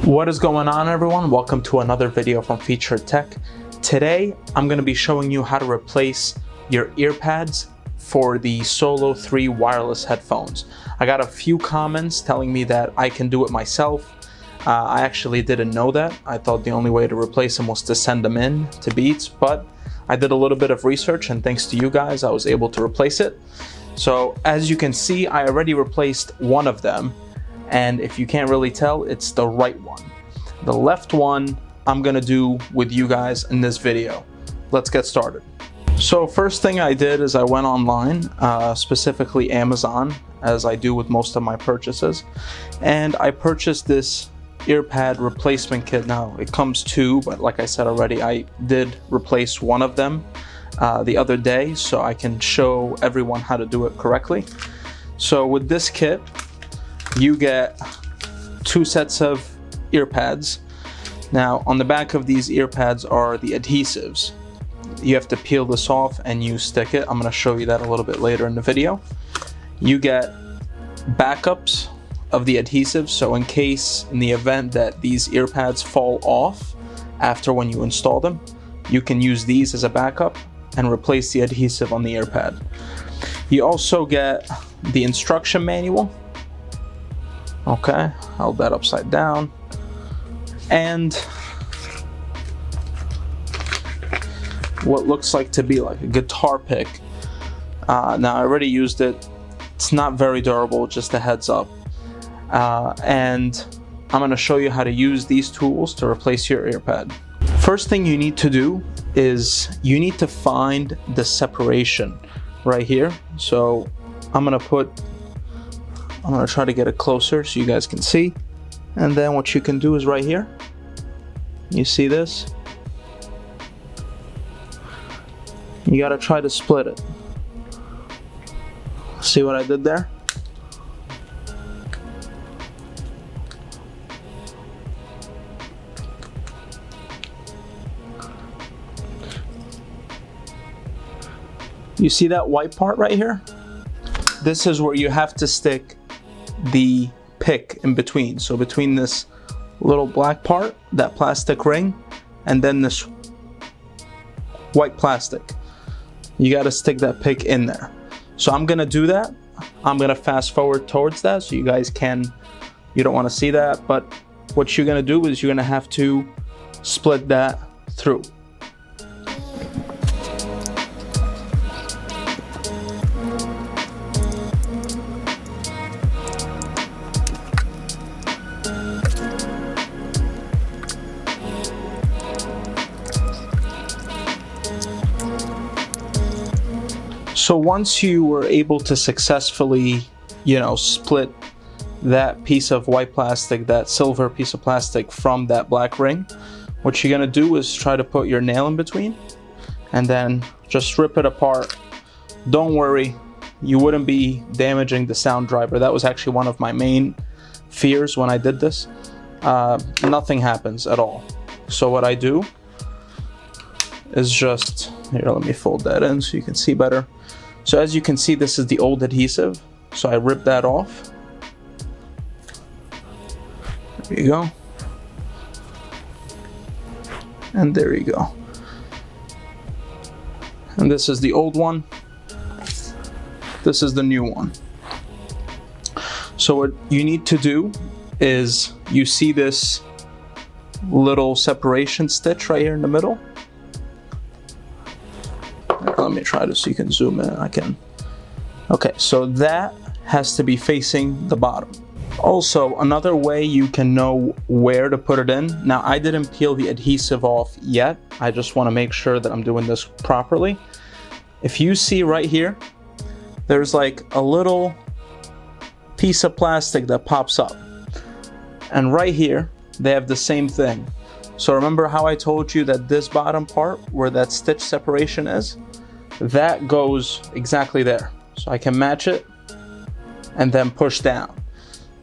What is going on, everyone? Welcome to another video from Featured Tech. Today I'm going to be showing you how to replace your ear pads for the Solo 3 wireless headphones. I got a few comments telling me that I can do it myself. I actually didn't know that. I thought the only way to replace them was to send them in to Beats, but I did a little bit of research, and thanks to you guys I was able to replace it. So as you can see, I already replaced one of them. And if you can't really tell, it's the right one. The left one I'm gonna do with you guys in this video. Let's get started. So first thing I did is I went online, specifically Amazon, as I do with most of my purchases. And I purchased this ear pad replacement kit. Now it comes two, but like I said already, I did replace one of them the other day, so I can show everyone how to do it correctly. So with this kit, you get two sets of ear pads. Now on the back of these ear pads are the adhesives. You have to peel this off and you stick it. I'm going to show you that a little bit later in the video. You get backups of the adhesives, so in case, in the event that these ear pads fall off after when you install them, you can use these as a backup and replace the adhesive on the ear pad. You also get the instruction manual. Okay, held that upside down. And what looks like to be like a guitar pick. Now I already used it. It's not very durable, just a heads up. And I'm going to show you how to use these tools to replace your ear pad. First thing you need to do is you need to find the separation right here. So I'm going to try to get it closer so you guys can see. And then what you can do is right here. You see this? You got to try to split it. See what I did there? You see that white part right here? This is where you have to stick the pick in between. So between this little black part, that plastic ring, and then this white plastic, you got to stick that pick in there. So I'm gonna do that. I'm gonna fast forward towards that so you guys you don't want to see that, but what you're gonna do is you're gonna have to split that through. So once you were able to successfully, split that piece of white plastic, that silver piece of plastic from that black ring, what you're gonna do is try to put your nail in between and then just rip it apart. Don't worry, you wouldn't be damaging the sound driver. That was actually one of my main fears when I did this. Nothing happens at all. So what I do is just, here, let me fold that in so you can see better. So as you can see, this is the old adhesive. So I ripped that off. There you go. And there you go. And this is the old one. This is the new one. So what you need to do is, you see this little separation stitch right here in the middle? Let me try this so you can zoom in. I can. Okay, so that has to be facing the bottom. Also, another way you can know where to put it in. Now, I didn't peel the adhesive off yet. I just want to make sure that I'm doing this properly. If you see right here, there's like a little piece of plastic that pops up. And right here, they have the same thing. So remember how I told you that this bottom part, where that stitch separation is, that goes exactly there. So I can match it and then push down.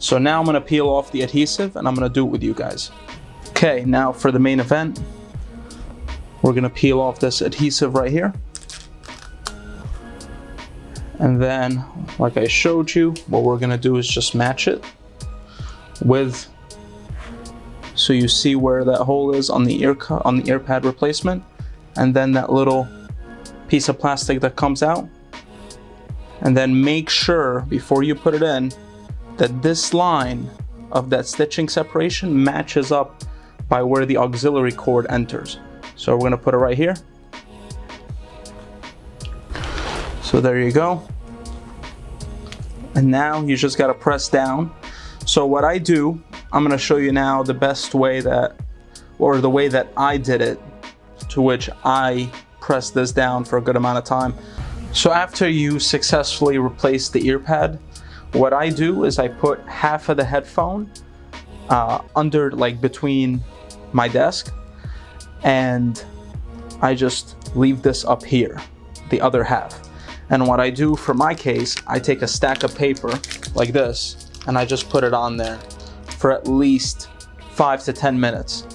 So now I'm gonna peel off the adhesive and I'm gonna do it with you guys. Okay, now for the main event, we're gonna peel off this adhesive right here. And then, like I showed you, what we're gonna do is just match it with So you see where that hole is on the ear pad replacement, and then that little piece of plastic that comes out. And then make sure before you put it in that this line of that stitching separation matches up by where the auxiliary cord enters. So we're gonna put it right here. So there you go. And now you just gotta press down. So what I do, I'm gonna show you now the best way that, or the way that I did it, to which I pressed this down for a good amount of time. So after you successfully replace the ear pad, what I do is I put half of the headphone under, like between my desk, and I just leave this up here, the other half. And what I do for my case, I take a stack of paper like this, and I just put it on there for at least 5 to 10 minutes,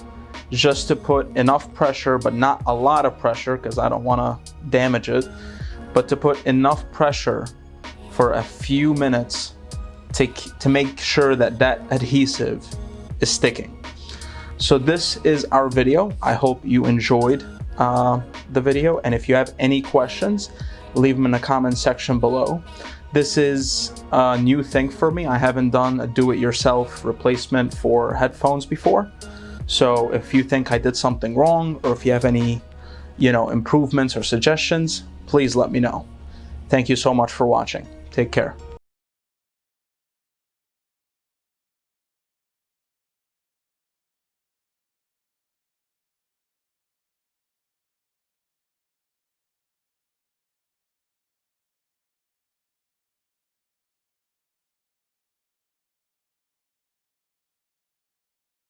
just to put enough pressure, but not a lot of pressure because I don't want to damage it, but to put enough pressure for a few minutes to make sure that that adhesive is sticking. So this is our video. I hope you enjoyed the video, and if you have any questions, leave them in the comment section below. This is a new thing for me. I haven't done a do-it-yourself replacement for headphones before. So if you think I did something wrong, or if you have any, improvements or suggestions, please let me know. Thank you so much for watching. Take care.